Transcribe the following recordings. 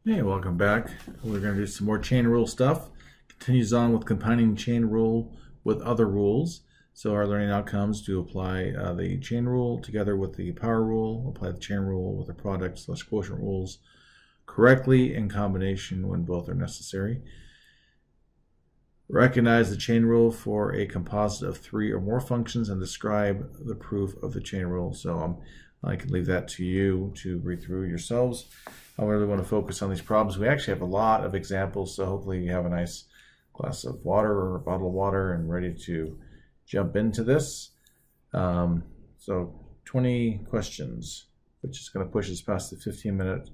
Hey, welcome back. We're going to do some more chain rule stuff. Continues on with combining chain rule with other rules. So our learning outcomes to apply the chain rule together with the power rule, apply the chain rule with the product / quotient rules correctly in combination when both are necessary. Recognize the chain rule for a composite of 3 or more functions and describe the proof of the chain rule. So I can leave that to you to read through yourselves. I really want to focus on these problems. We actually have a lot of examples, so hopefully you have a nice glass of water or a bottle of water and ready to jump into this. So 20 questions, which is going to push us past the 15-minute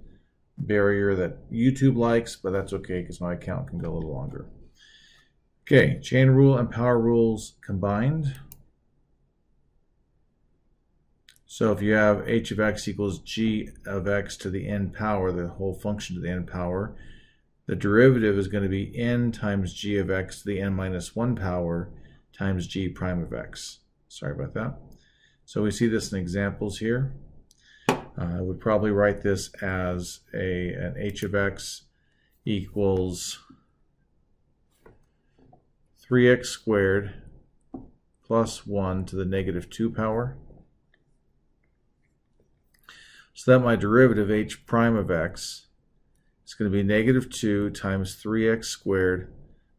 barrier that YouTube likes, but that's okay because my account can go a little longer. Okay, chain rule and power rules combined. So if you have h of x equals g of x to the n power, the whole function to the n power, the derivative is going to be n times g of x to the n minus 1 power times g prime of x. Sorry about that. So we see this in examples here. I would probably write this as an h of x equals 3x squared plus 1 to the negative 2 power. So that my derivative h prime of x is going to be negative 2 times 3x squared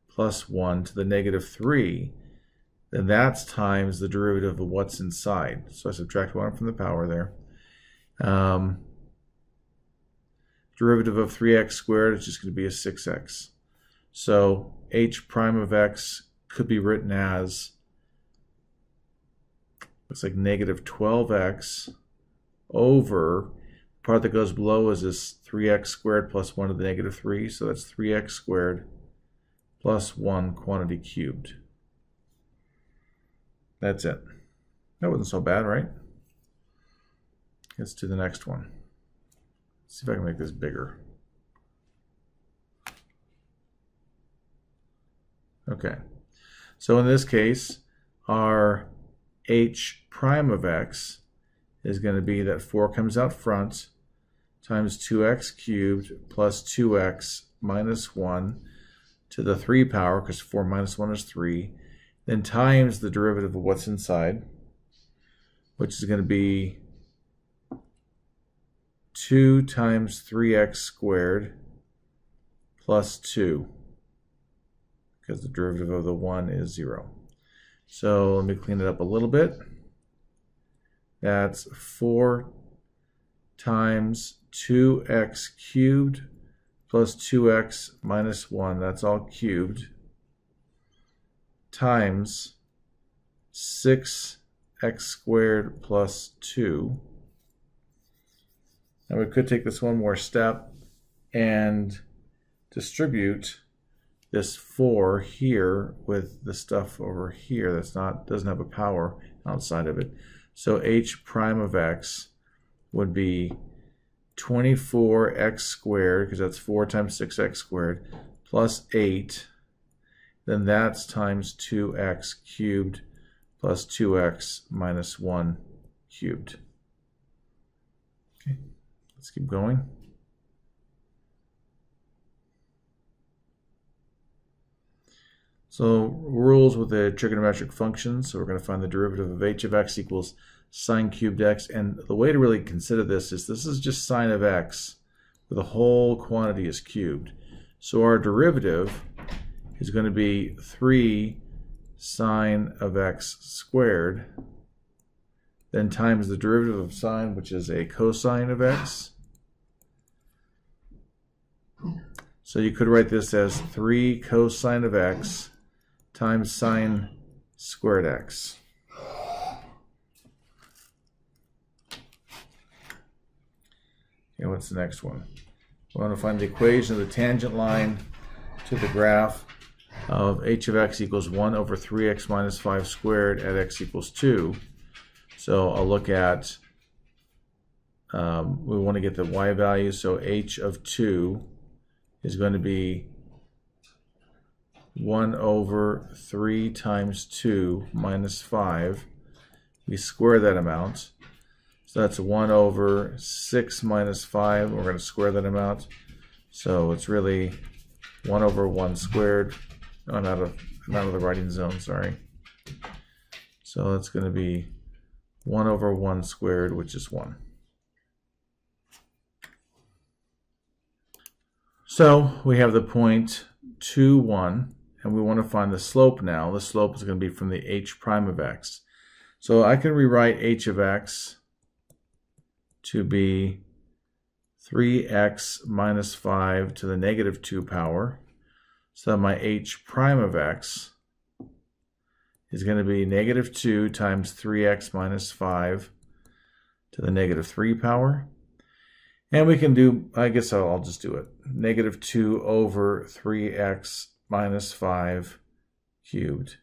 plus 1 to the negative 3. Then that's times the derivative of what's inside. So I subtract 1 from the power there. Derivative of 3x squared is just going to be a 6x. So h prime of x could be written as, looks like negative 12x over, the part that goes below is this 3x squared plus 1 to the negative 3, so that's 3x squared plus 1 quantity cubed. That's it. That wasn't so bad, right? Let's do the next one. Let's see if I can make this bigger. Okay, so in this case, our h prime of x is going to be that 4 comes out front times 2x cubed plus 2x minus 1 to the 3 power, because 4 minus 1 is 3, then times the derivative of what's inside, which is going to be 2 times 3x squared plus 2, because the derivative of the 1 is 0. So let me clean it up a little bit. That's 4 times 2x cubed plus 2x minus 1, that's all cubed, times 6x squared plus 2. And we could take this one more step and distribute this 4 here with the stuff over here that's doesn't have a power outside of it. So h prime of x would be 24x squared, because that's 4 times 6x squared, plus 8. Then that's times 2x cubed plus 2x minus 1 cubed. Okay, let's keep going. So rules with the trigonometric function. So we're going to find the derivative of h of x equals sine cubed x. And the way to really consider this is just sine of x, where the whole quantity is cubed. So our derivative is going to be 3 sine of x squared, then times the derivative of sine, which is a cosine of x. So you could write this as 3 cosine of x times sine squared x. Okay, what's the next one? We want to find the equation of the tangent line to the graph of h of x equals 1 over 3x minus 5 squared at x equals 2. So I'll look at, we want to get the y value, so h of 2 is going to be 1 over 3 times 2 minus 5. We square that amount. So that's 1 over 6 minus 5. We're going to square that amount. So it's really 1 over 1 squared. Oh, I'm out of the writing zone, sorry. So it's going to be 1 over 1 squared, which is 1. So we have the point 2, 1, and we want to find the slope now. The slope is going to be from the h prime of x. So I can rewrite h of x to be 3x minus 5 to the negative 2 power. So my h prime of x is going to be negative 2 times 3x minus 5 to the negative 3 power. And we can do, I guess I'll just do it, negative 2 over 3x minus 5 cubed.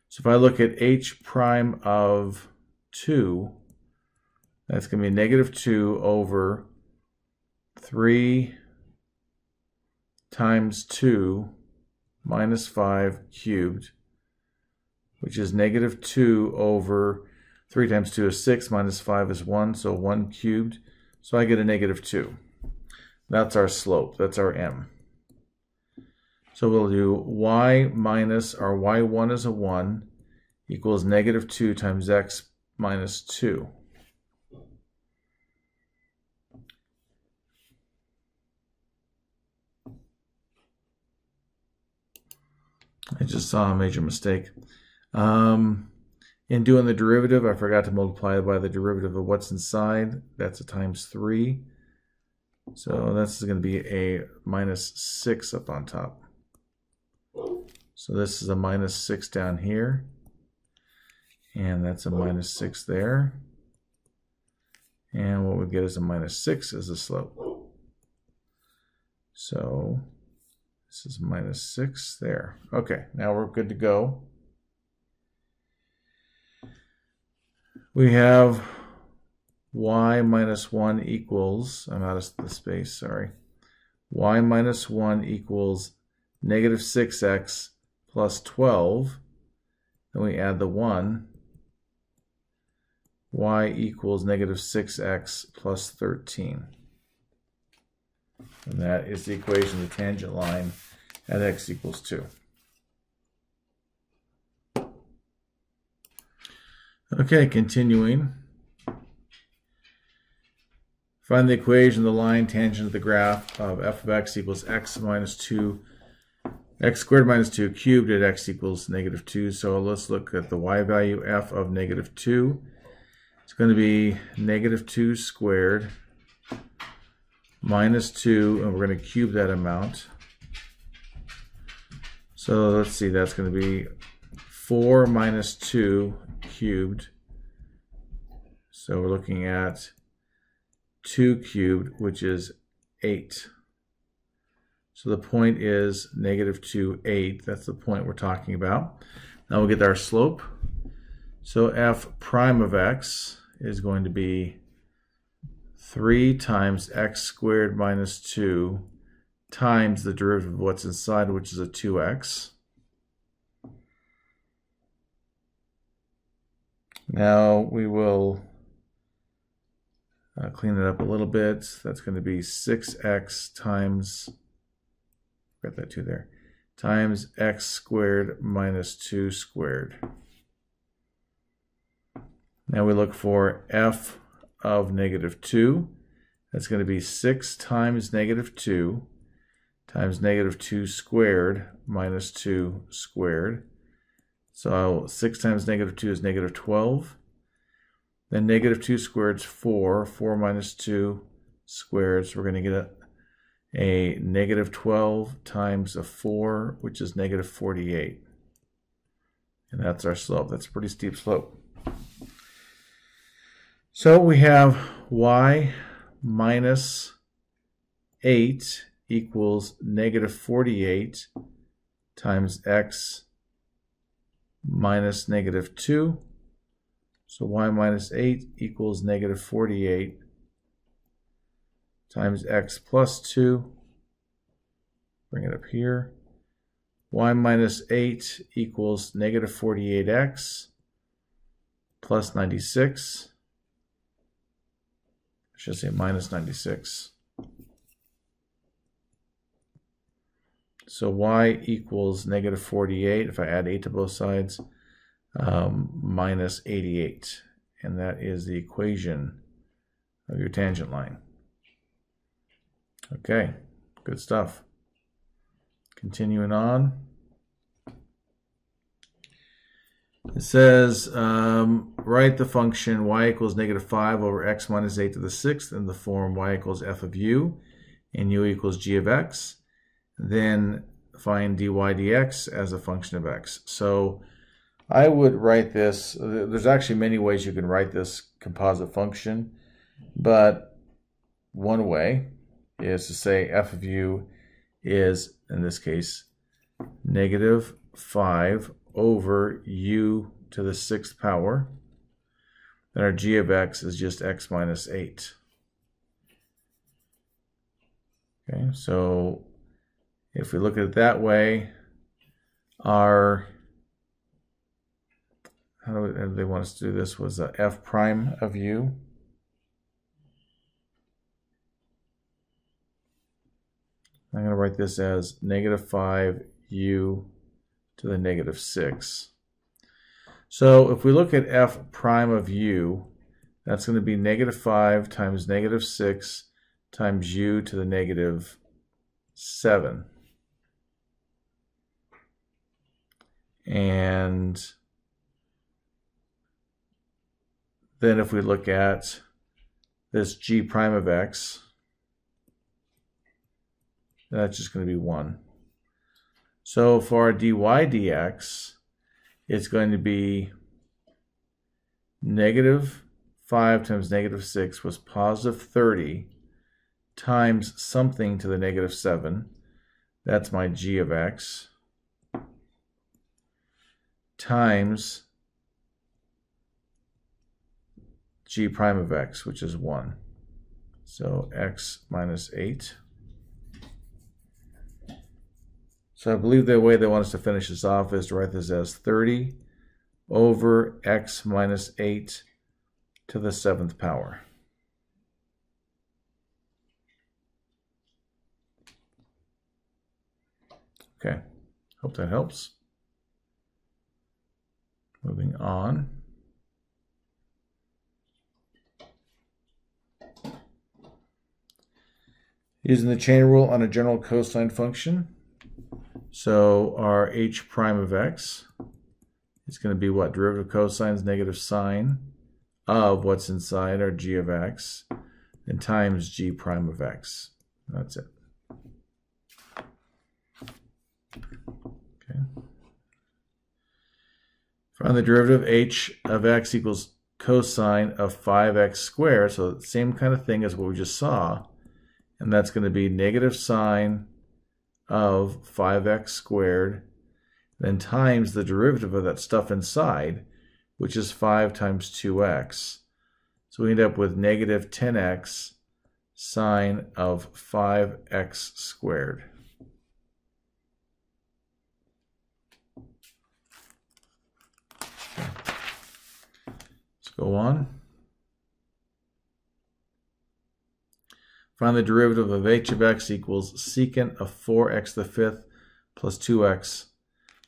So if I look at h prime of 2, that's going to be negative 2 over 3 times 2 minus 5 cubed, which is negative 2 over 3 times 2 is 6, minus 5 is 1, so 1 cubed. So I get a negative 2. That's our slope. That's our m. So we'll do y minus our y1 is a 1 equals negative 2 times x minus 2. I just saw a major mistake. In doing the derivative, I forgot to multiply by the derivative of what's inside. That's a times 3. So that's going to be a minus 6 up on top. So this is a minus 6 down here. And that's a minus 6 there. And what we get is a minus 6 as the slope. So this is minus 6 there. Okay, now we're good to go. We have y minus 1 equals, I'm out of the space, sorry. Y minus 1 equals negative 6x plus 12. Then we add the 1. Y equals negative 6x plus 13. And that is the equation of the tangent line at x equals 2. Okay, continuing. Find the equation of the line tangent of the graph of f of x equals x minus 2, x squared minus 2 cubed at x equals negative 2. So let's look at the y value f of negative 2. It's going to be negative 2 squared minus 2, and we're going to cube that amount. So let's see, that's going to be 4 minus 2 cubed. So we're looking at 2 cubed, which is 8. So the point is negative 2, 8. That's the point we're talking about. Now we'll get our slope. So f prime of x is going to be 3 times x squared minus 2 times the derivative of what's inside, which is a 2x. Now we will clean it up a little bit. That's going to be 6x times, got that 2 there, times x squared minus 2 squared. Now we look for f of negative 2. That's going to be 6 times negative 2 times negative 2 squared minus 2 squared. So 6 times negative 2 is negative 12. Then negative 2 squared is 4. 4 minus 2 squared. So we're going to get a negative 12 times a 4, which is negative 48. And that's our slope. That's a pretty steep slope. So we have y minus 8 equals negative 48 times x minus negative 2. So y minus 8 equals negative 48 times x plus 2. Bring it up here. Y minus 8 equals negative 48x plus 96. I should say minus 96. So y equals negative 48, if I add 8 to both sides, minus 88. And that is the equation of your tangent line. Okay, good stuff. Continuing on. It says, write the function y equals negative 5 over x minus 8 to the 6th in the form y equals f of u and u equals g of x. Then find dy dx as a function of x. So I would write this, there's actually many ways you can write this composite function, but one way is to say f of u is, in this case, negative 5 over u to the 6th power. Then our g of x is just x minus 8. Okay, so if we look at it that way, our, how do they want us to do this, was f prime of u. I'm going to write this as negative 5u to the negative 6. So if we look at f prime of u, that's going to be negative 5 times negative 6 times u to the negative 7. And then if we look at this g prime of x, that's just going to be 1. So for our dy dx, it's going to be negative 5 times negative 6 was positive 30 times something to the negative 7. That's my g of x. Times g prime of x, which is 1. So x minus 8. So I believe the way they want us to finish this off is to write this as 30 over x minus 8 to the 7th power. Okay, hope that helps. Moving on. Using the chain rule on a general cosine function. So our h prime of x is going to be what? Derivative of cosine is negative sine of what's inside our g of x, and times g prime of x. That's it. Okay. Find the derivative h of x equals cosine of 5x squared. So the same kind of thing as what we just saw. And that's going to be negative sine of 5x squared, then times the derivative of that stuff inside, which is 5 times 2x. So we end up with negative 10x sine of 5x squared. Okay. Let's go on. Find the derivative of h of x equals secant of 4x to the 5th plus 2x.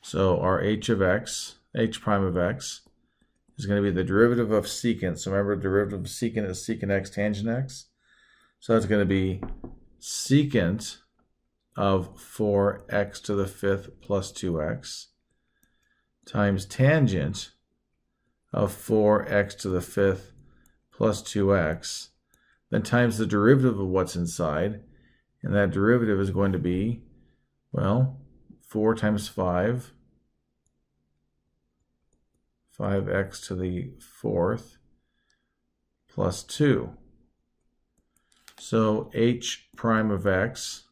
So our h of x, h prime of x, is going to be the derivative of secant. So remember, derivative of secant is secant x tangent x. So that's going to be secant of 4x to the 5th plus 2x times tangent of 4x to the 5th plus 2x, then times the derivative of what's inside, and that derivative is going to be, well, 4 times 5, 5x to the 4th, plus 2. So h prime of x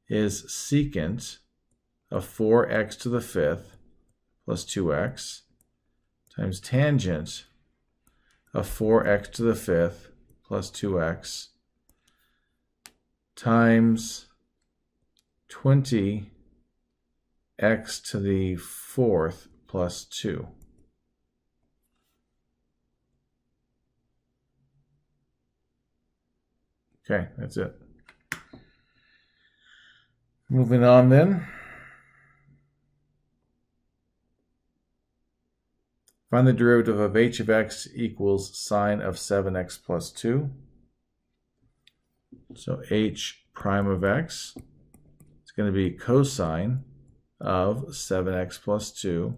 is secant of 4x to the 5th plus 2x times tangent of 4x to the 5th plus 2x times 20x to the 4th plus 2. Okay, that's it. Moving on then. Find the derivative of h of x equals sine of 7x plus 2. So h prime of x is going to be cosine of 7x plus 2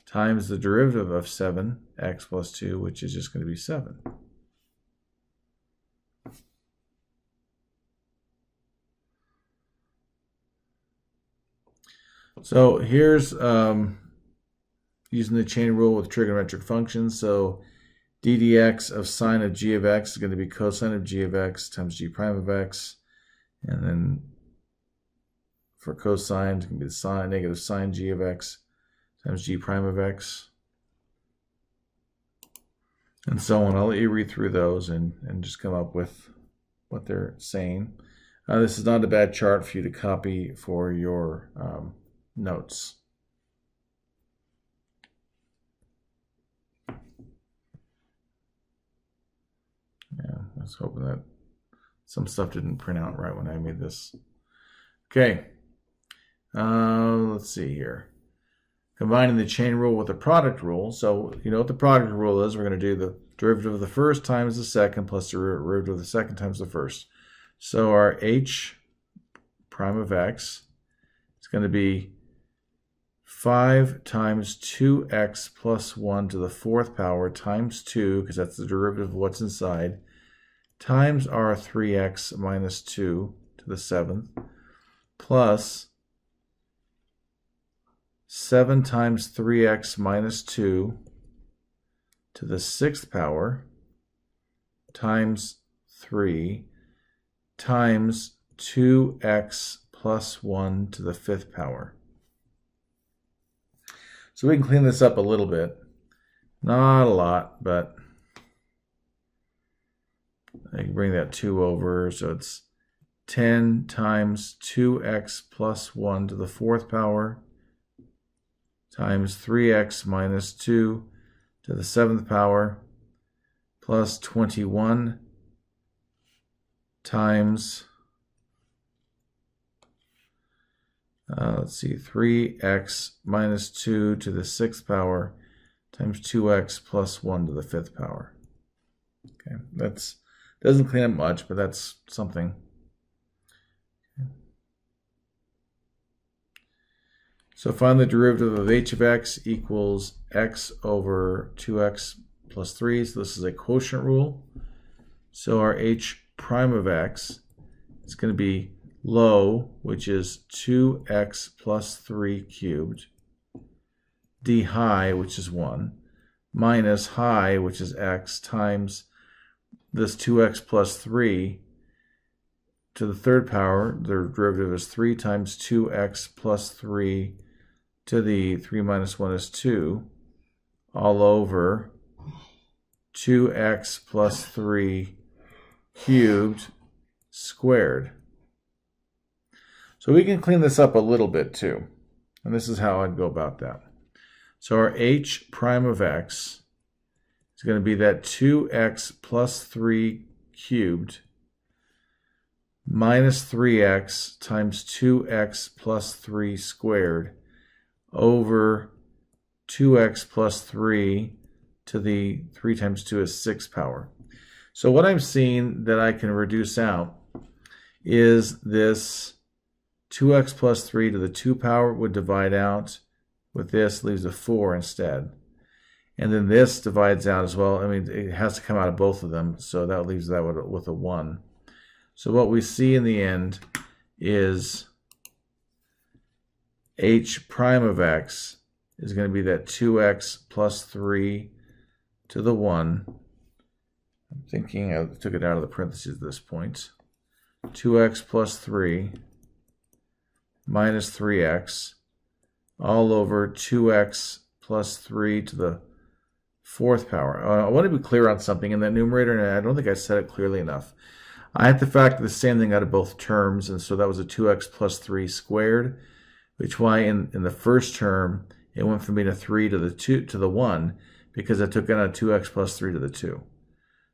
times the derivative of 7x plus 2, which is just going to be 7. So here's using the chain rule with trigonometric functions. So d dx of sine of g of x is going to be cosine of g of x times g prime of x. And then for cosine, it's going to be the negative sine g of x times g prime of x. And so on. I'll let you read through those and just come up with what they're saying. This is not a bad chart for you to copy for your notes. Yeah, I was hoping that some stuff didn't print out right when I made this. Okay, let's see here. Combining the chain rule with the product rule. So you know what the product rule is. We're going to do the derivative of the first times the second plus the derivative of the second times the first. So our h prime of x is going to be 5 times 2x plus 1 to the 4th power times 2, because that's the derivative of what's inside, times our 3x minus 2 to the 7th, plus 7 times 3x minus 2 to the 6th power times 3 times 2x plus 1 to the 5th power. So we can clean this up a little bit. Not a lot, but I can bring that 2 over. So it's 10 times 2x plus 1 to the 4th power times 3x minus 2 to the 7th power plus 21 times, let's see, 3x minus 2 to the 6th power times 2x plus 1 to the 5th power. Okay, that's doesn't clean up much, but that's something. Okay. So find the derivative of h of x equals x over 2x plus 3. So this is a quotient rule. So our h prime of x is going to be low, which is 2x plus 3 cubed, d high, which is 1, minus high, which is x, times this 2x plus 3 to the 3rd power. The derivative is 3 times 2x plus 3 to the 3 minus 1 is 2, all over 2x plus 3 cubed squared. So we can clean this up a little bit too. And this is how I'd go about that. So our h prime of x is going to be that 2x plus 3 cubed minus 3x times 2x plus 3 squared over 2x plus 3 to the 3 times 2 is 6th power. So what I'm seeing that I can reduce out is this 2x plus 3 to the 2 power would divide out with this, leaves a 4 instead. And then this divides out as well. I mean, it has to come out of both of them, so that leaves that with a 1. So what we see in the end is h prime of x is going to be that 2x plus 3 to the 1. I'm thinking I took it out of the parentheses at this point. 2x plus 3 minus 3x all over 2x plus 3 to the 4th power. I want to be clear on something in that numerator, and I don't think I said it clearly enough. I have to factor the same thing out of both terms, and so that was a 2x plus 3 squared, which why in the first term it went from being a 3 to the 2 to the 1 because I took out a 2x plus 3 to the 2.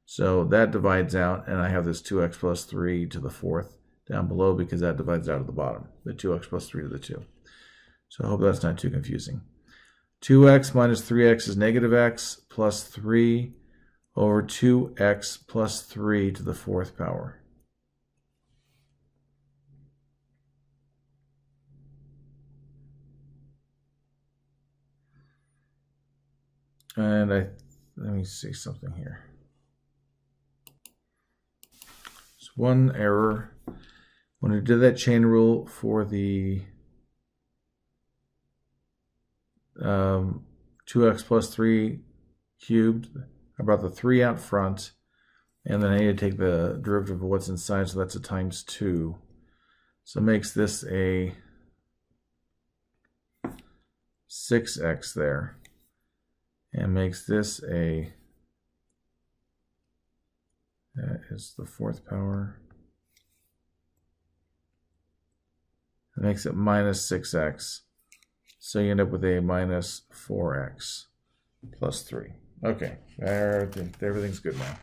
So that divides out, and I have this 2x plus 3 to the 4th down below because that divides out of the bottom, the 2x plus 3 to the 2. So I hope that's not too confusing. 2x minus 3x is negative x plus 3 over 2x plus 3 to the 4th power. And let me see something here. There's one error. When we did that chain rule for the 2x plus 3 cubed, I brought the 3 out front, and then I need to take the derivative of what's inside, so that's a times 2. So it makes this a 6x there, and makes this a, that is the 4th power. It makes it minus 6x. So you end up with a minus 4x plus 3. Okay, everything's good now.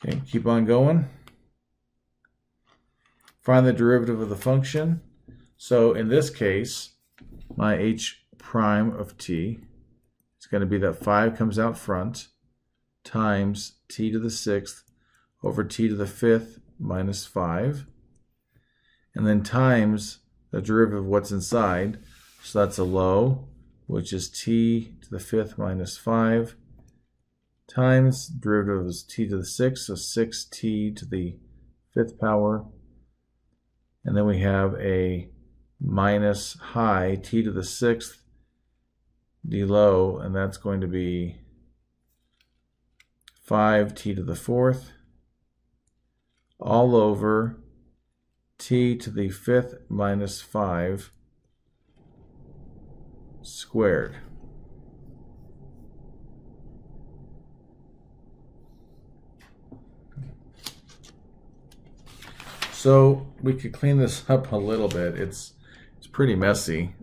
Okay, keep on going. Find the derivative of the function. So in this case, my h prime of t is going to be that 5 comes out front times t to the 6th over t to the 5th minus 5. And then times the derivative of what's inside. So that's a low, which is t to the 5th minus 5, times derivative is t to the 6th, so 6t to the 5th power. And then we have a minus high t to the 6th d low, and that's going to be 5t to the 4th all over t to the 5th minus 5 squared. So we could clean this up a little bit. It's pretty messy.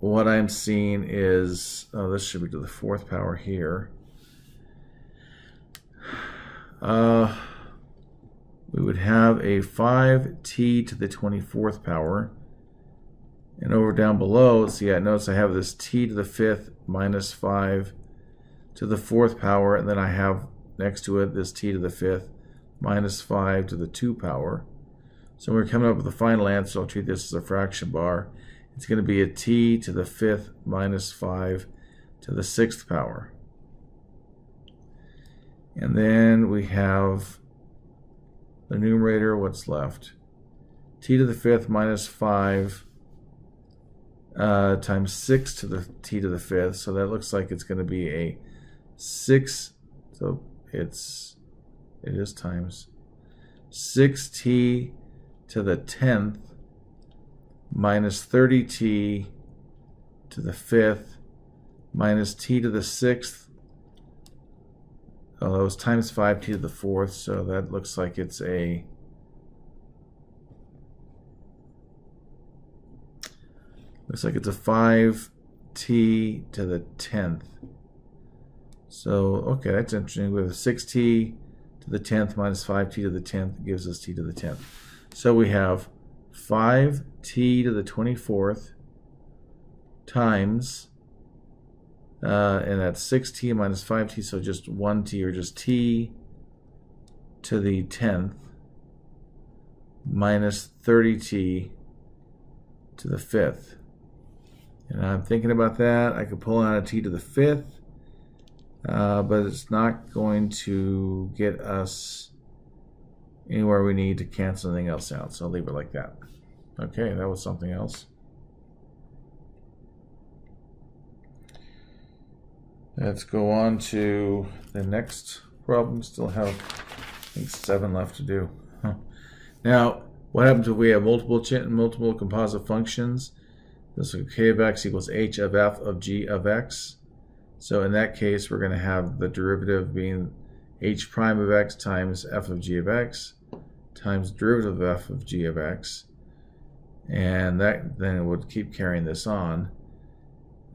What I'm seeing is, oh, this should be to the 4th power here. We would have a 5t to the 24th power. And over down below, see, notice I have this t to the 5th minus 5 to the 4th power, and then I have next to it this t to the 5th minus 5 to the 2 power. So we're coming up with the final answer. I'll treat this as a fraction bar. It's going to be a t to the 5th minus 5 to the 6th power. And then we have the numerator, what's left? T to the 5th minus 5 times 6 to the t to the 5th. So that looks like it's going to be a 6. So it is times 6t to the 10th minus 30t to the 5th minus t to the 6th. Oh, that was times 5t to the 4th, so that looks like it's a looks like it's a 5t to the 10th. So, okay, that's interesting. We have 6t to the 10th minus 5t to the 10th gives us t to the 10th. So we have 5t to the 24th times, and that's 6t minus 5t, so just 1t, or just t to the 10th minus 30t to the 5th. And I'm thinking about that. I could pull out a t to the 5th, but it's not going to get us anywhere we need to cancel anything else out, so I'll leave it like that. Okay, that was something else. Let's go on to the next problem. Still have, I think, 7 left to do. Now, what happens if we have multiple composite functions? This is k of x equals h of f of g of x. So in that case, we're going to have the derivative being h prime of x times f of g of x times derivative of f of g of x. And that then would keep carrying this on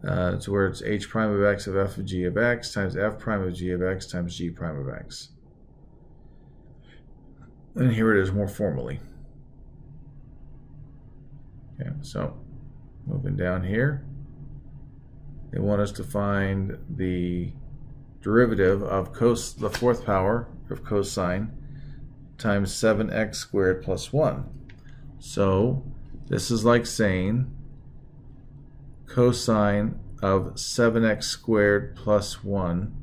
to where it's h prime of x of f of g of x times f prime of g of x times g prime of x. And here it is more formally. Okay, so moving down here, they want us to find the derivative of the fourth power of cosine times 7x squared plus 1. So this is like saying cosine of 7x squared plus 1,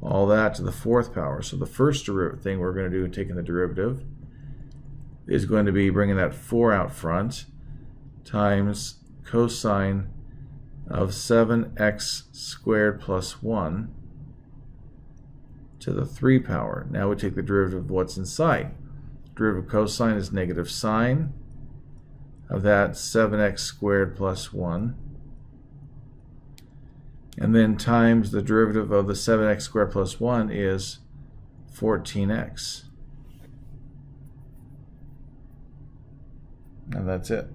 all that to the fourth power. So the first thing we're going to do in taking the derivative is going to be bringing that 4 out front times cosine of 7x squared plus 1 to the 3 power. Now we take the derivative of what's inside. Derivative of cosine is negative sine of that 7x squared plus 1. And then times the derivative of the 7x squared plus 1 is 14x. And that's it.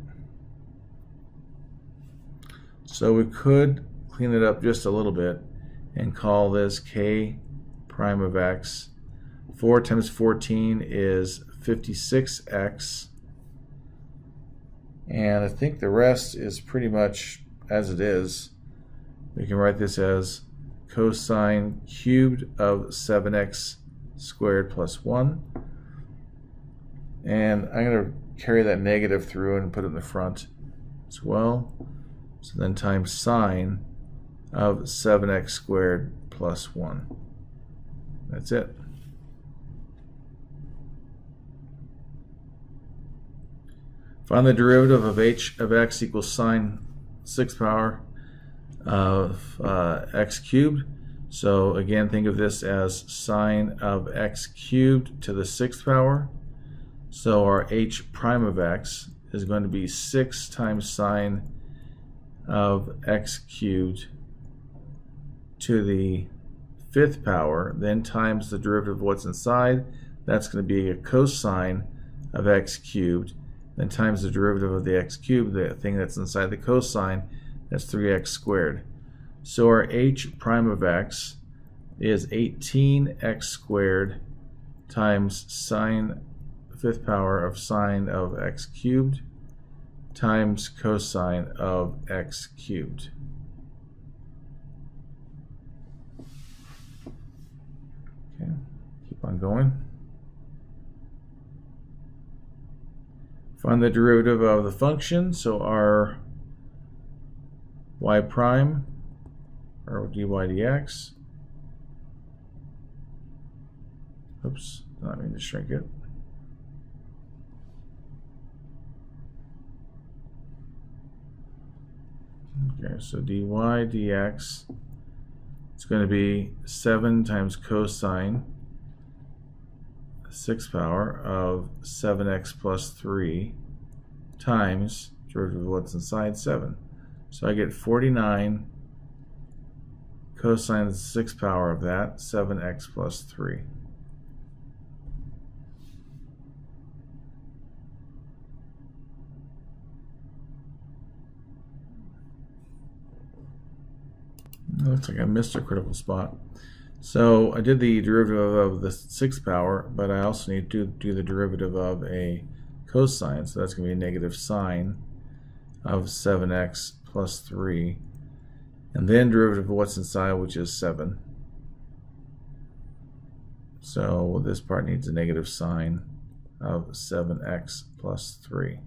So we could clean it up just a little bit and call this k prime of x. 4 times 14 is 56x. And I think the rest is pretty much as it is. We can write this as cosine cubed of 7x squared plus 1. And I'm going to carry that negative through and put it in the front as well. So then times sine of 7x squared plus 1. That's it. Find the derivative of h of x equals sine 6th power of x cubed. So again, think of this as sine of x cubed to the 6th power. So our h prime of x is going to be 6 times sine of x cubed to the 5th power, then times the derivative of what's inside. That's going to be a cosine of x cubed, then times the derivative of the x cubed, the thing that's inside the cosine, that's 3x squared. So our h prime of x is 18x squared times sine 5th power of sine of x cubed times cosine of x cubed. Okay, keep on going. Find the derivative of the function. So our y prime, or dy dx. Oops, not mean to shrink it. Okay, so dy dx, it's going to be 7 times cosine 6th power of 7x plus 3 times derivative of what's inside 7. So I get 49 cosine the 6th power of that, 7x plus 3. Looks like I missed a critical spot. So I did the derivative of the 6th power, but I also need to do the derivative of a cosine. So that's going to be a negative sine of 7x plus 3. And then derivative of what's inside, which is 7. So this part needs a negative sine of 7x plus 3.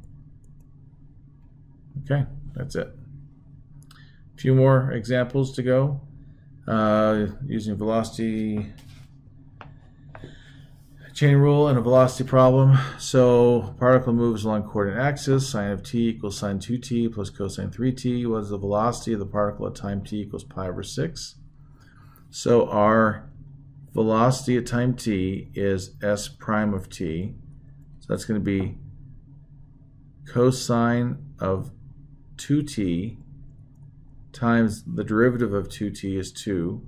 Okay, that's it. A few more examples to go. Using velocity chain rule and a velocity problem. So particle moves along coordinate axis. Sine of t equals sine 2t plus cosine 3t. What is the velocity of the particle at time t equals pi over 6? So our velocity at time t is s prime of t. So that's going to be cosine of 2t times the derivative of 2t is 2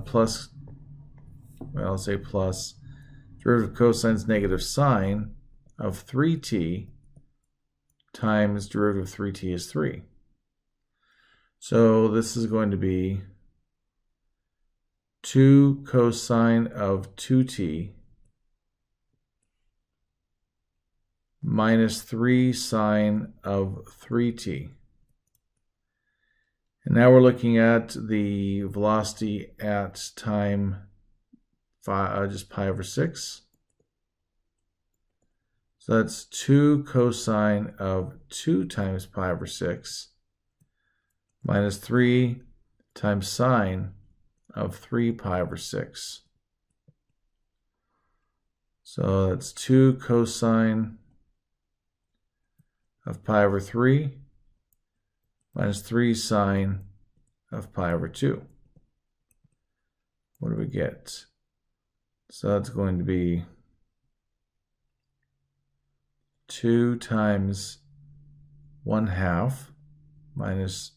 plus, well, I'll say plus, derivative of cosine is negative sine of 3t times derivative of 3t is 3. So this is going to be 2 cosine of 2t minus 3 sine of 3t. And now we're looking at the velocity at time just pi over 6. So that's 2 cosine of 2 times pi over 6 minus 3 times sine of 3 pi over 6. So that's 2 cosine of pi over 3 minus 3 sine of pi over 2. What do we get? So that's going to be 2 times 1/2 minus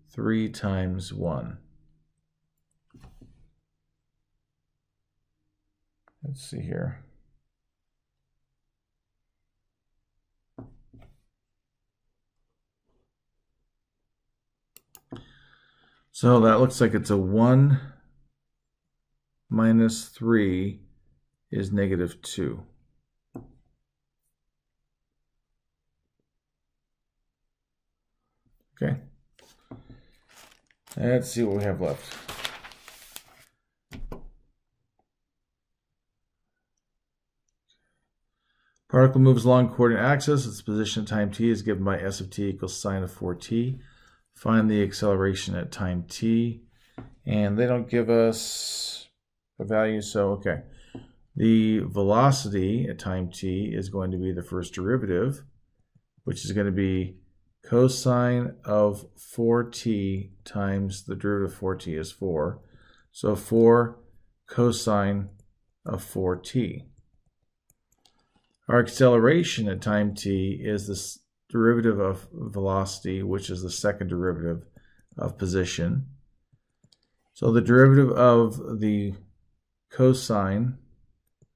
3 times 1. Let's see here. So that looks like it's a 1 minus 3 is negative 2. Okay. Let's see what we have left. Particle moves along coordinate axis. Its position at time t is given by s of t equals sine of 4t. Find the acceleration at time t. And they don't give us a value, so okay. The velocity at time t is going to be the first derivative, which is going to be cosine of 4t times the derivative of 4t is 4. So 4 cosine of 4t. Our acceleration at time t is the derivative of velocity, which is the second derivative of position. So the derivative of the cosine,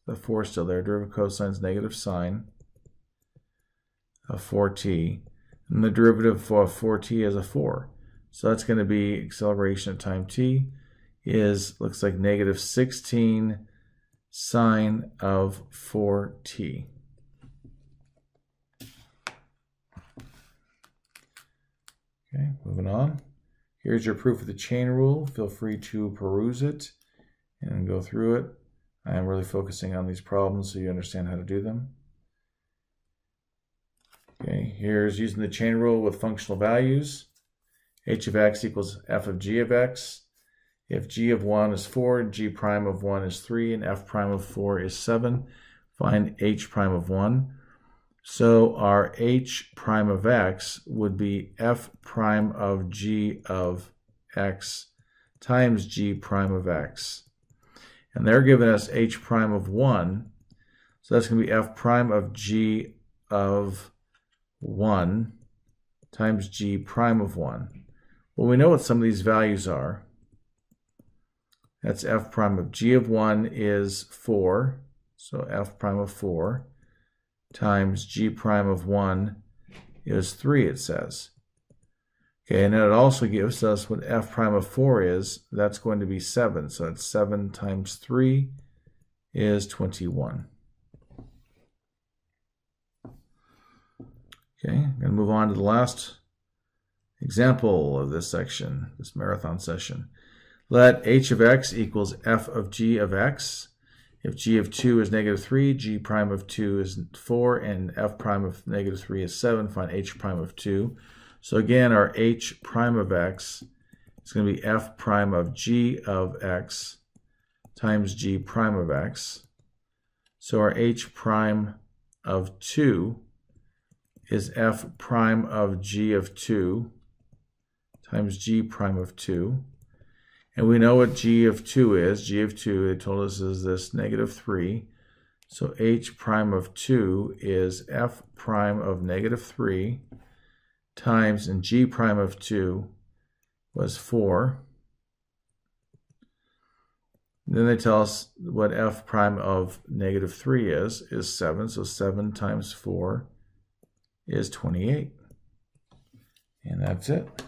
the 4 is still there, derivative of cosine is negative sine of 4t. And the derivative of 4t is a 4. So that's going to be acceleration at time t is, looks like negative 16 sine of 4t. Okay, moving on. Here's your proof of the chain rule. Feel free to peruse it and go through it. I am really focusing on these problems so you understand how to do them. Okay, here's using the chain rule with functional values. H of x equals f of g of x. If g of 1 is 4, g prime of 1 is 3, and f prime of 4 is 7, find h prime of 1. So our h prime of x would be f prime of g of x times g prime of x. And they're giving us h prime of 1. So that's going to be f prime of g of 1 times g prime of 1. Well, we know what some of these values are. That's f prime of g of 1 is 4. So f prime of 4 times g prime of 1 is 3, it says. Okay, and then it also gives us what f prime of 4 is. That's going to be 7. So that's 7 times 3 is 21. Okay, I'm going to move on to the last example of this section, this marathon session. Let h of x equals f of g of x. If g of 2 is negative 3, g prime of 2 is 4, and f prime of negative 3 is 7, find h prime of 2. So again, our h prime of x is going to be f prime of g of x times g prime of x. So our h prime of 2 is f prime of g of 2 times g prime of 2. And we know what g of 2 is. G of 2, they told us, is this negative 3. So h prime of 2 is f prime of negative 3 times, and g prime of 2 was 4. Then they tell us what f prime of negative 3 is 7. So 7 times 4 is 28. And that's it.